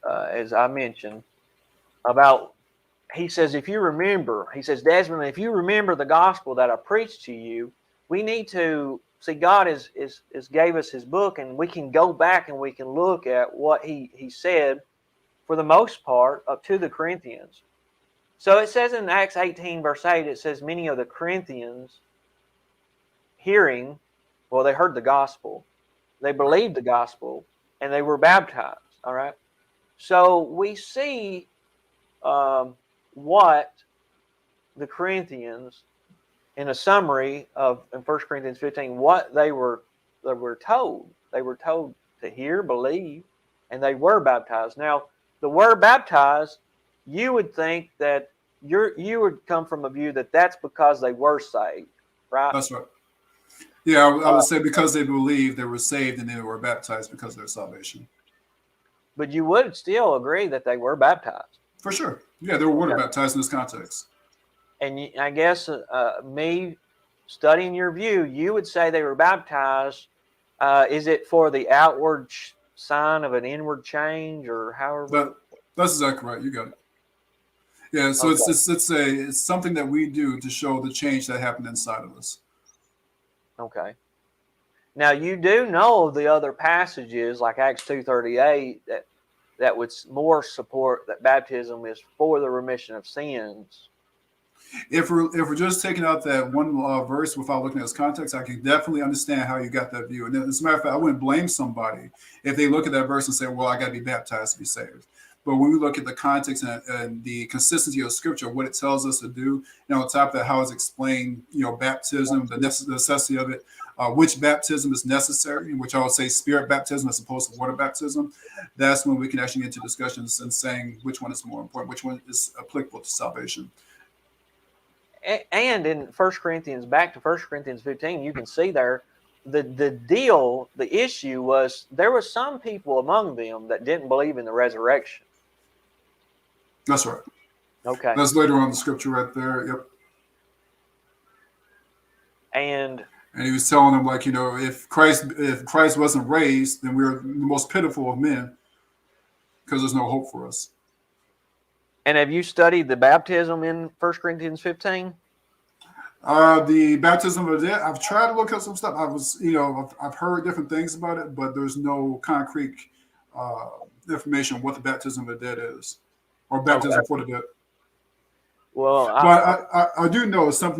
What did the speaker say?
as I mentioned, about, he says, if you remember, he says, Desmond, if you remember the gospel that I preached to you, we need to see, God is gave us his book, and we can go back and we can look at what he said for the most part up to the Corinthians. So it says in Acts 18 verse 8, it says many of the Corinthians hearing, well, they heard the gospel, they believed the gospel, and they were baptized. All right. So we see what the Corinthians, in a summary of in 1 Corinthians 15, what they were told. They were told to hear, believe, and they were baptized. Now, the word baptized, you would think that you would come from a view that that's because they were saved, right? That's right. Yeah, I would say because they believed, they were saved, and they were baptized because of their salvation. But you would still agree that they were baptized. For sure. Yeah, they were water baptized in this context. And I guess me studying your view, you would say they were baptized. Is it for the outward sign of an inward change, or however? That's exactly right. You got it. Yeah, so okay. It's something that we do to show the change that happened inside of us. Okay. Now you do know the other passages like Acts 2:38 that would more support that baptism is for the remission of sins. If we're just taking out that one verse without looking at its context, I can definitely understand how you got that view. And as a matter of fact, I wouldn't blame somebody if they look at that verse and say, well, I got to be baptized to be saved. But when we look at the context and the consistency of Scripture, what it tells us to do, on top of that, how it's explained, baptism, the necessity of it, which baptism is necessary, which I would say spirit baptism as opposed to water baptism, that's when we can actually get into discussions and saying which one is more important, which one is applicable to salvation. And in 1 Corinthians, back to 1 Corinthians 15, you can see there, the issue was there were some people among them that didn't believe in the resurrection. That's right. Okay. That's later on in the scripture right there. Yep. And he was telling them, like, if Christ wasn't raised, then we're the most pitiful of men because there's no hope for us. And have you studied the baptism in 1 Corinthians 15? The baptism of the dead, I've tried to look up some stuff. I've heard different things about it, but there's no concrete information on what the baptism of the dead is or baptism for the dead. Well, but I do know it's something